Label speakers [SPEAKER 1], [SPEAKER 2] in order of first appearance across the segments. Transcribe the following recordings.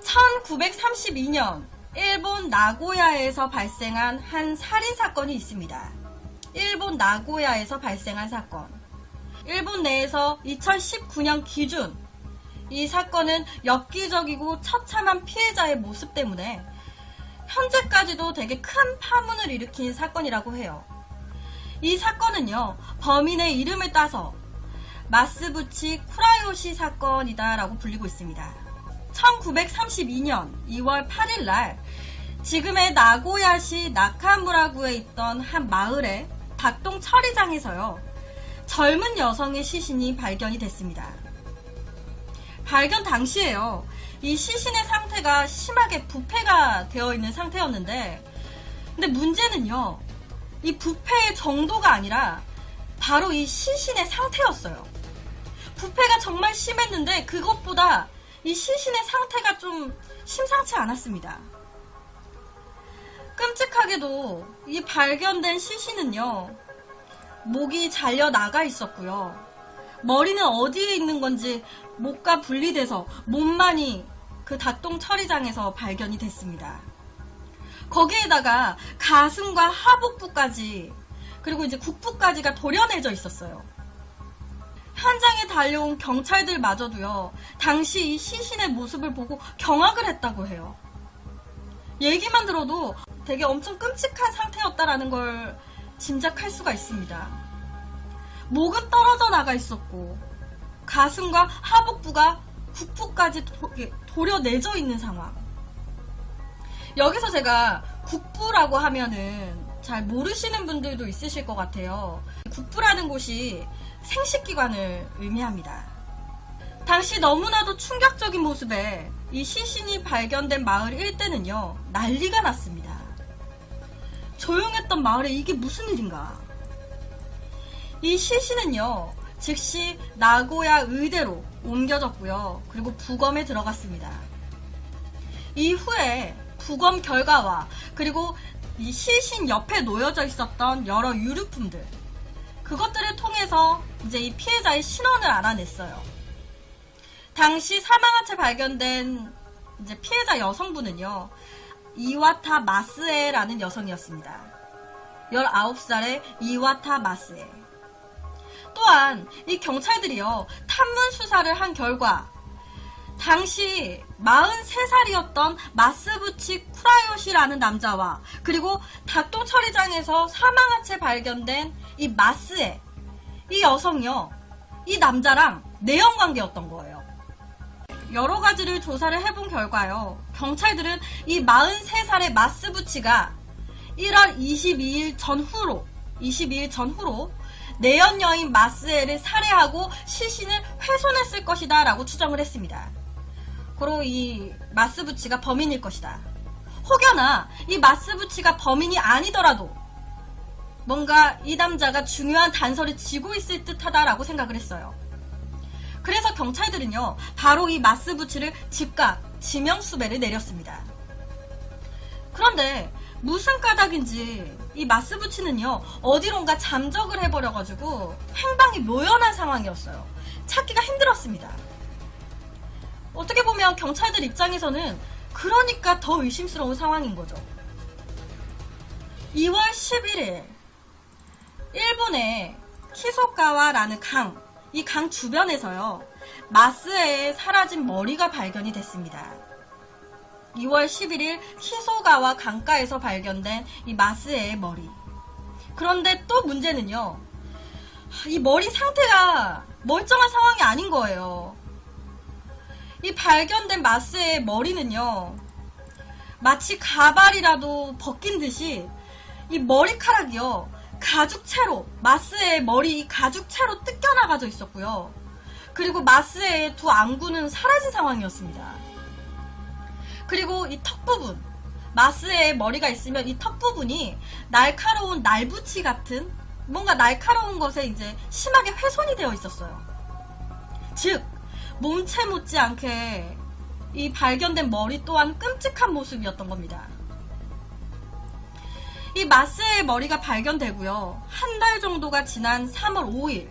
[SPEAKER 1] 1932년 일본 나고야에서 발생한 한 살인사건이 있습니다. 일본 나고야에서 발생한 사건. 일본 내에서 2019년 기준 이 사건은 엽기적이고 처참한 피해자의 모습 때문에 현재까지도 되게 큰 파문을 일으킨 사건이라고 해요. 이 사건은요, 범인의 이름을 따서 마스부치 쿠라요시 사건이다 라고 불리고 있습니다. 1932년 2월 8일 날 지금의 나고야시 나카무라구에 있던 한 마을의 닭동 처리장에서요, 젊은 여성의 시신이 발견이 됐습니다. 발견 당시에요, 이 시신의 상태가 심하게 부패가 되어 있는 상태였는데, 근데 문제는요, 이 부패의 정도가 아니라 바로 이 시신의 상태였어요. 부패가 정말 심했는데 그것보다 이 시신의 상태가 좀 심상치 않았습니다. 끔찍하게도 이 발견된 시신은요, 목이 잘려 나가 있었고요. 머리는 어디에 있는 건지 목과 분리돼서 몸만이 그 닭동 처리장에서 발견이 됐습니다. 거기에다가 가슴과 하복부까지, 그리고 이제 국부까지가 도려내져 있었어요. 현장에 달려온 경찰들마저도요, 당시 이 시신의 모습을 보고 경악을 했다고 해요. 얘기만 들어도 되게 엄청 끔찍한 상태였다라는 걸 짐작할 수가 있습니다. 목은 떨어져 나가 있었고 가슴과 하복부가 국부까지 도려내져 있는 상황. 여기서 제가 국부라고 하면은 잘 모르시는 분들도 있으실 것 같아요. 국부라는 곳이 생식기관을 의미합니다. 당시 너무나도 충격적인 모습에 이 시신이 발견된 마을 일대는요, 난리가 났습니다. 조용했던 마을에 이게 무슨 일인가. 이 시신은요, 즉시 나고야 의대로 옮겨졌고요, 그리고 부검에 들어갔습니다. 이후에 부검 결과와 그리고 이 시신 옆에 놓여져 있었던 여러 유류품들, 그것들을 통해서 이제 이 피해자의 신원을 알아냈어요. 당시 사망한 채 발견된 이제 피해자 여성분은요, 이와타 마스에라는 여성이었습니다. 19살의 이와타 마스에. 또한 이 경찰들이요, 탐문 수사를 한 결과 당시 43살이었던 마스부치 쿠라요시라는 남자와 그리고 닭동 처리장에서 사망한 채 발견된 이 마스에, 이 여성이요, 이 남자랑 내연관계였던 거예요. 여러 가지를 조사를 해본 결과요, 경찰들은 이 43살의 마스부치가 1월 22일 전후로 내연 여인 마스에를 살해하고 시신을 훼손했을 것이다 라고 추정을 했습니다. 고로 이 마스부치가 범인일 것이다. 혹여나 이 마스부치가 범인이 아니더라도 뭔가 이 남자가 중요한 단서를 쥐고 있을 듯하다라고 생각을 했어요. 그래서 경찰들은요, 바로 이 마스부치를 즉각 지명수배를 내렸습니다. 그런데 무슨 까닭인지 이 마스부치는요, 어디론가 잠적을 해버려가지고 행방이 묘연한 상황이었어요. 찾기가 힘들었습니다. 어떻게 보면 경찰들 입장에서는 그러니까 더 의심스러운 상황인 거죠. 2월 11일 일본의 키소가와라는 강, 이 강 주변에서요, 마스에의 사라진 머리가 발견이 됐습니다. 2월 11일 키소가와 강가에서 발견된 이 마스에의 머리. 그런데 또 문제는요, 이 머리 상태가 멀쩡한 상황이 아닌 거예요. 이 발견된 마스의 머리는요, 마치 가발이라도 벗긴 듯이 이 머리카락이요, 가죽채로, 마스의 머리 가죽채로 뜯겨나가져 있었고요. 그리고 마스의 두 안구는 사라진 상황이었습니다. 그리고 이 턱 부분, 마스의 머리가 있으면 이 턱 부분이 날카로운 날붙이 같은 뭔가 날카로운 것에 이제 심하게 훼손이 되어 있었어요. 즉, 몸체 못지않게 이 발견된 머리 또한 끔찍한 모습이었던 겁니다. 이 마스의 머리가 발견되고요, 한 달 정도가 지난 3월 5일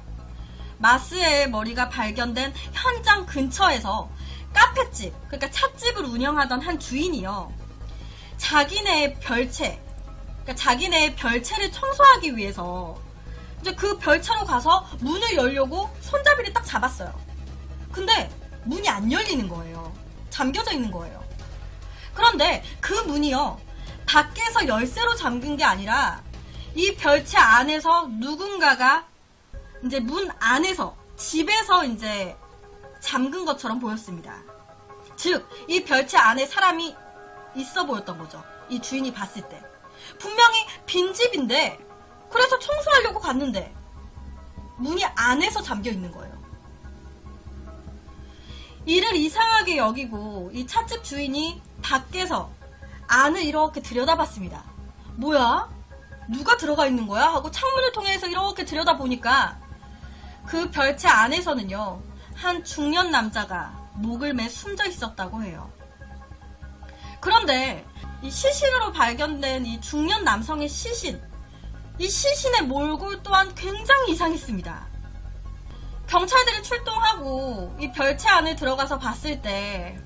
[SPEAKER 1] 마스의 머리가 발견된 현장 근처에서 카페집, 그러니까 찻집을 운영하던 한 주인이요. 자기네 별채, 그러니까 자기네 별채를 청소하기 위해서 이제 그 별채로 가서 문을 열려고 손잡이를 딱 잡았어요. 근데 문이 안 열리는 거예요. 잠겨져 있는 거예요. 그런데 그 문이요, 밖에서 열쇠로 잠근 게 아니라 이 별채 안에서 누군가가 이제 문 안에서, 집에서 이제 잠근 것처럼 보였습니다. 즉, 이 별채 안에 사람이 있어 보였던 거죠. 이 주인이 봤을 때. 분명히 빈집인데, 그래서 청소하려고 갔는데 문이 안에서 잠겨 있는 거예요. 이를 이상하게 여기고 이 찻집 주인이 밖에서 안을 이렇게 들여다봤습니다. 뭐야? 누가 들어가 있는 거야? 하고 창문을 통해서 이렇게 들여다보니까 그 별채 안에서는요, 한 중년 남자가 목을 매 숨져 있었다고 해요. 그런데 이 시신으로 발견된 이 중년 남성의 시신, 이 시신의 몰골 또한 굉장히 이상했습니다. 경찰들이 출동하고 이 별채 안에 들어가서 봤을 때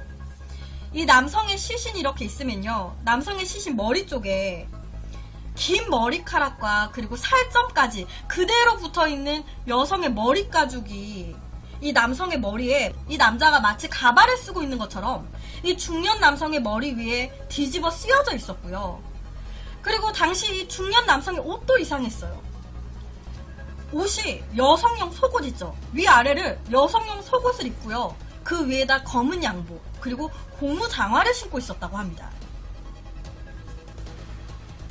[SPEAKER 1] 이 남성의 시신이 이렇게 있으면요, 남성의 시신 머리 쪽에 긴 머리카락과 그리고 살점까지 그대로 붙어있는 여성의 머리 가죽이 이 남성의 머리에, 이 남자가 마치 가발을 쓰고 있는 것처럼 이 중년 남성의 머리 위에 뒤집어 쓰여져 있었고요. 그리고 당시 이 중년 남성의 옷도 이상했어요. 옷이 여성용 속옷 있죠. 위아래를 여성용 속옷을 입고요. 그 위에다 검은 양복, 그리고 고무 장화를 신고 있었다고 합니다.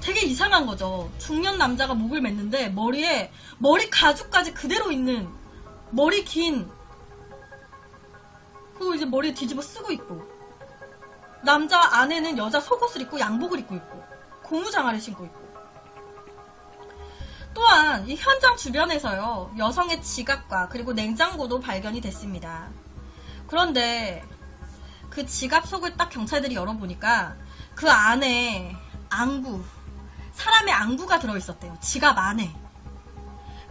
[SPEAKER 1] 되게 이상한 거죠. 중년 남자가 목을 맸는데 머리에 머리 가죽까지 그대로 있는, 머리 긴, 그리고 이제 머리에 뒤집어 쓰고 있고, 남자 안에는 여자 속옷을 입고 양복을 입고 있고 고무 장화를 신고 있고. 또한 이 현장 주변에서요, 여성의 지갑과 그리고 냉장고도 발견이 됐습니다. 그런데 그 지갑 속을 딱 경찰들이 열어보니까 그 안에 안구, 사람의 안구가 들어있었대요. 지갑 안에.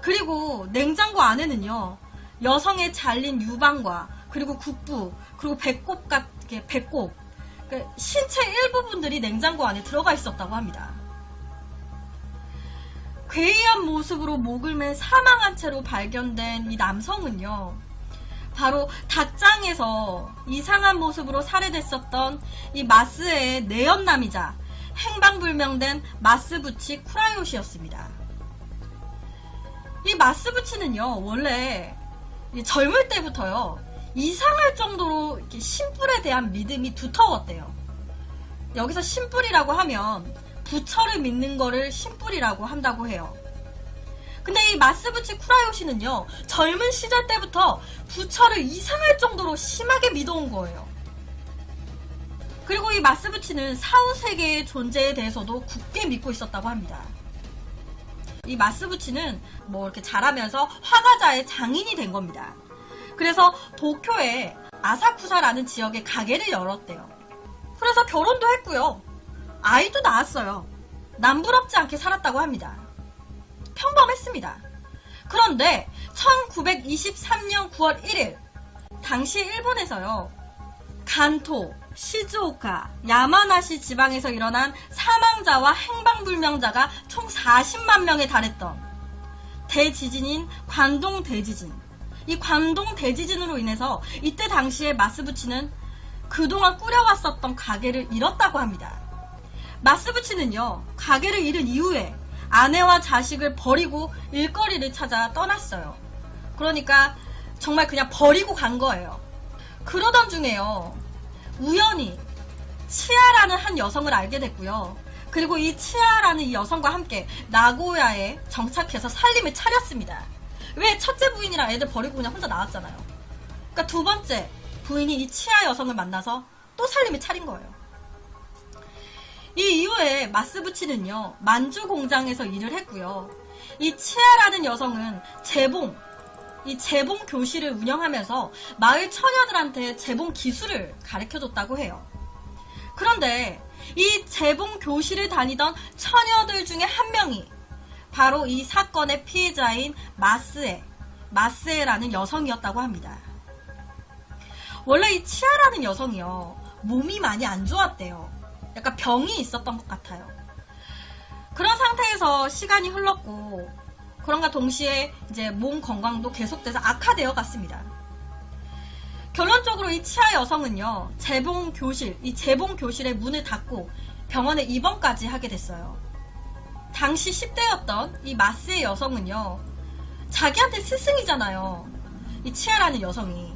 [SPEAKER 1] 그리고 냉장고 안에는요, 여성의 잘린 유방과 그리고 국부, 그리고 배꼽, 그러니까 신체 일부분들이 냉장고 안에 들어가 있었다고 합니다. 괴이한 모습으로 목을 맨 사망한 채로 발견된 이 남성은요, 바로 닭장에서 이상한 모습으로 살해됐었던 이 마스의 내연남이자 행방불명된 마스부치 쿠라요시였습니다. 이 마스부치는요, 원래 젊을 때부터요, 이상할 정도로 이렇게 신뿔에 대한 믿음이 두터웠대요. 여기서 신뿔이라고 하면 부처를 믿는 거를 신뿔이라고 한다고 해요. 근데 이 마스부치 쿠라요시는요, 젊은 시절 때부터 부처를 이상할 정도로 심하게 믿어온 거예요. 그리고 이 마스부치는 사후세계의 존재에 대해서도 굳게 믿고 있었다고 합니다. 이 마스부치는 뭐 이렇게 자라면서 화가자의 장인이 된 겁니다. 그래서 도쿄의 아사쿠사라는 지역에 가게를 열었대요. 그래서 결혼도 했고요. 아이도 낳았어요. 남부럽지 않게 살았다고 합니다. 평범했습니다. 그런데 1923년 9월 1일, 당시 일본에서요, 간토, 시즈오카, 야마나시 지방에서 일어난 사망자와 행방불명자가 총 40만 명에 달했던 대지진인 관동 대지진. 이 관동 대지진으로 인해서 이때 당시에 마스부치는 그동안 꾸려왔었던 가게를 잃었다고 합니다. 마스부치는요, 가게를 잃은 이후에 아내와 자식을 버리고 일거리를 찾아 떠났어요. 그러니까 정말 그냥 버리고 간 거예요. 그러던 중에요, 우연히 치아라는 한 여성을 알게 됐고요. 그리고 이 치아라는 이 여성과 함께 나고야에 정착해서 살림을 차렸습니다. 왜? 첫째 부인이랑 애들 버리고 그냥 혼자 나왔잖아요. 그러니까 두 번째 부인이 이 치아 여성을 만나서 또 살림을 차린 거예요. 이 이후에 마스부치는요, 만주 공장에서 일을 했고요. 이 치아라는 여성은 이 재봉 교실을 운영하면서 마을 처녀들한테 재봉 기술을 가르쳐줬다고 해요. 그런데 이 재봉 교실을 다니던 처녀들 중에 한 명이 바로 이 사건의 피해자인 마스에라는 여성이었다고 합니다. 원래 이 치아라는 여성이요, 몸이 많이 안 좋았대요. 약간 병이 있었던 것 같아요. 그런 상태에서 시간이 흘렀고, 그런가 동시에 이제 몸 건강도 계속돼서 악화되어 갔습니다. 결론적으로 이 치아 여성은요, 이 재봉 교실의 문을 닫고 병원에 입원까지 하게 됐어요. 당시 10대였던 이 마스의 여성은요, 자기한테 스승이잖아요. 이 치아라는 여성이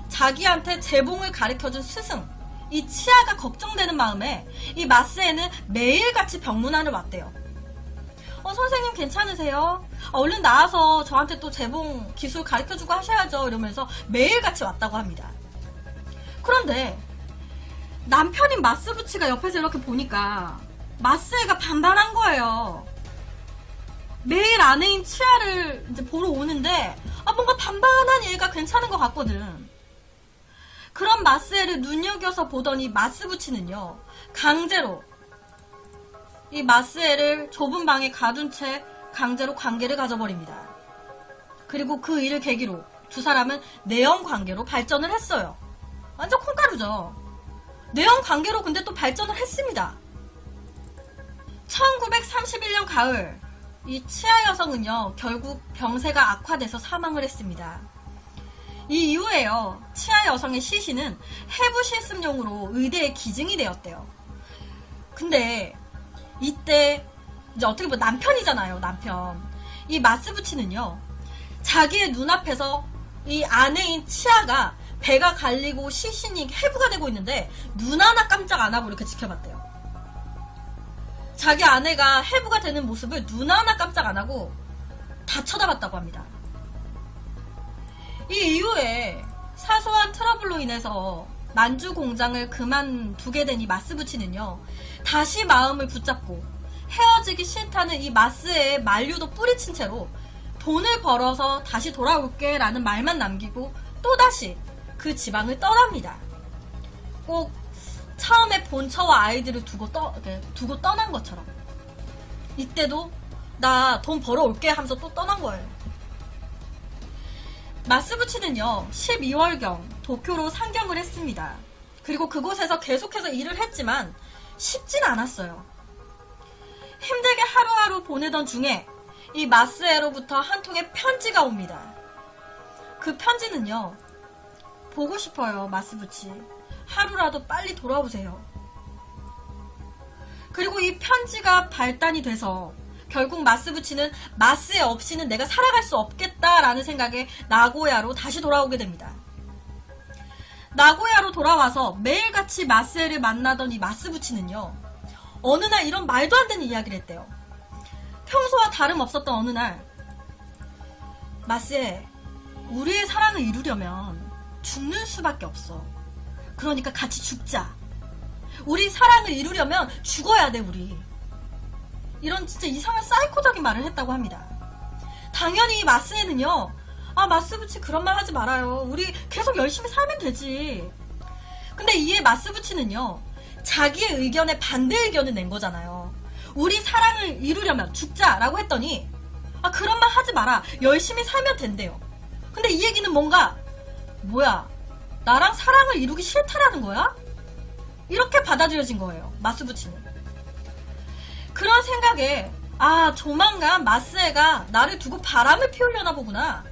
[SPEAKER 1] 자기한테 재봉을 가르쳐준 스승, 이 치아가 걱정되는 마음에 이 마스에는 매일같이 병문안을 왔대요. 선생님 괜찮으세요? 얼른 나와서 저한테 또 재봉 기술 가르쳐주고 하셔야죠. 이러면서 매일같이 왔다고 합니다. 그런데 남편인 마스부치가 옆에서 이렇게 보니까 마스애가 반반한 거예요. 매일 아내인 치아를 이제 보러 오는데 뭔가 반반한 얘가 괜찮은 것 같거든. 그런 마스애를 눈여겨서 보더니 마스부치는요, 강제로 이 마스애를 좁은 방에 가둔 채 강제로 관계를 가져버립니다. 그리고 그 일을 계기로 두 사람은 내연 관계로 발전을 했어요. 완전 콩가루죠. 내연 관계로 근데 또 발전을 했습니다. 1931년 가을, 이 치아 여성은요, 결국 병세가 악화돼서 사망을 했습니다. 이 이후에요, 치아 여성의 시신은 해부 실습용으로 의대에 기증이 되었대요. 근데 이때 이제 어떻게 보면 남편이잖아요, 남편. 이 마스부치는요, 자기의 눈앞에서 이 아내인 치아가 배가 갈리고 시신이 해부가 되고 있는데 눈 하나 깜짝 안 하고 이렇게 지켜봤대요. 자기 아내가 해부가 되는 모습을 눈 하나 깜짝 안 하고 다 쳐다봤다고 합니다. 이 이후에 사소한 트러블로 인해서 만주 공장을 그만두게 된 이 마스부치는요, 다시 마음을 붙잡고 헤어지기 싫다는 이 마스의 만류도 뿌리친 채로 돈을 벌어서 다시 돌아올게 라는 말만 남기고 또다시 그 지방을 떠납니다. 꼭 처음에 본처와 아이들을 두고 떠난 것처럼. 이때도 나 돈 벌어올게 하면서 또 떠난 거예요. 마스부치는요, 12월경 도쿄로 상경을 했습니다. 그리고 그곳에서 계속해서 일을 했지만 쉽진 않았어요. 힘들게 하루하루 보내던 중에 이 마스에로부터 한 통의 편지가 옵니다. 그 편지는요, 보고 싶어요, 마스부치. 하루라도 빨리 돌아오세요. 그리고 이 편지가 발단이 돼서 결국 마스부치는 마스에 없이는 내가 살아갈 수 없겠다라는 생각에 나고야로 다시 돌아오게 됩니다. 나고야로 돌아와서 매일같이 마스에를 만나던 이 마스부치는요, 어느 날 이런 말도 안 되는 이야기를 했대요. 평소와 다름없었던 어느 날, 마스에, 우리의 사랑을 이루려면 죽는 수밖에 없어. 그러니까 같이 죽자. 우리 사랑을 이루려면 죽어야 돼, 우리. 이런 진짜 이상한 사이코적인 말을 했다고 합니다. 당연히 마스에는요, 마스부치 그런 말 하지 말아요. 우리 계속 열심히 살면 되지. 근데 이에 마스부치는요, 자기의 의견에 반대 의견을 낸 거잖아요. 우리 사랑을 이루려면 죽자라고 했더니 그런 말 하지 마라. 열심히 살면 된대요. 근데 이 얘기는 뭔가 뭐야, 나랑 사랑을 이루기 싫다라는 거야? 이렇게 받아들여진 거예요, 마스부치는. 그런 생각에 조만간 마스에가 나를 두고 바람을 피우려나 보구나,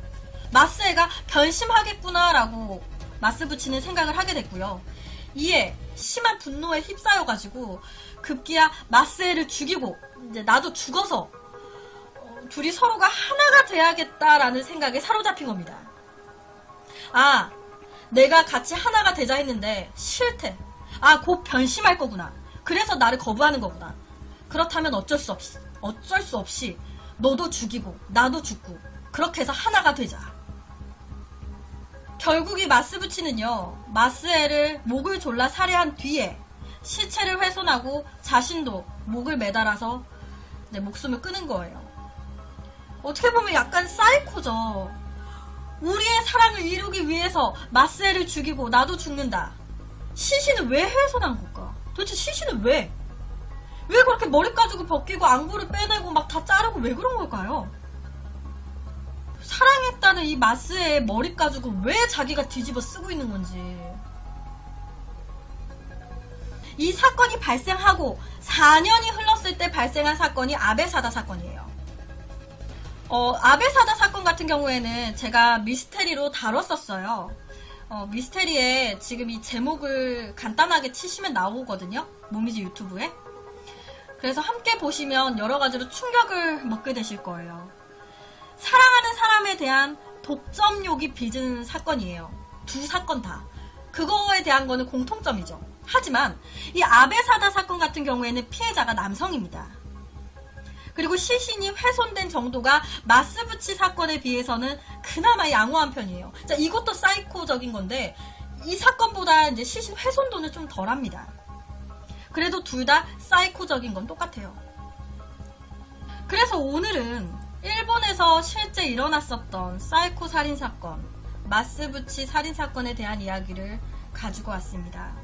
[SPEAKER 1] 마스에가 변심하겠구나 라고 마스부치는 생각을 하게 됐고요. 이에 심한 분노에 휩싸여가지고 급기야 마스에를 죽이고 이제 나도 죽어서 둘이 서로가 하나가 돼야겠다라는 생각에 사로잡힌 겁니다. 내가 같이 하나가 되자 했는데 싫대. 곧 변심할 거구나. 그래서 나를 거부하는 거구나. 그렇다면 어쩔 수 없이 너도 죽이고 나도 죽고 그렇게 해서 하나가 되자. 결국 이 마스부치는요, 마스에를 목을 졸라 살해한 뒤에 시체를 훼손하고 자신도 목을 매달아서 목숨을 끊은 거예요. 어떻게 보면 약간 사이코죠. 우리의 사랑을 이루기 위해서 마스에를 죽이고 나도 죽는다. 시신은 왜 훼손한 걸까? 도대체 시신은 왜 그렇게 머리 가지고 벗기고 안구를 빼내고 막 다 자르고 왜 그런 걸까요? 사랑했다는 이 마스의 머리 가지고 왜 자기가 뒤집어 쓰고 있는 건지 이 사건이 발생하고 4년이 흘렀을 때 발생한 사건이 아베사다 사건이에요. 아베사다 사건 같은 경우에는 제가 미스테리로 다뤘었어요. 미스테리에 지금 이 제목을 간단하게 치시면 나오거든요. 모미지 유튜브에. 그래서 함께 보시면 여러 가지로 충격을 먹게 되실 거예요. 사랑하는 사람에 대한 독점욕이 빚은 사건이에요. 두 사건 다. 그거에 대한 거는 공통점이죠. 하지만 이 아베사다 사건 같은 경우에는 피해자가 남성입니다. 그리고 시신이 훼손된 정도가 마스부치 사건에 비해서는 그나마 양호한 편이에요. 자, 이것도 사이코적인 건데 이 사건보다 이제 시신 훼손도는 좀 덜합니다. 그래도 둘 다 사이코적인 건 똑같아요. 그래서 오늘은 일본에서 실제 일어났었던 사이코 살인 사건, 마스부치 살인 사건에 대한 이야기를 가지고 왔습니다.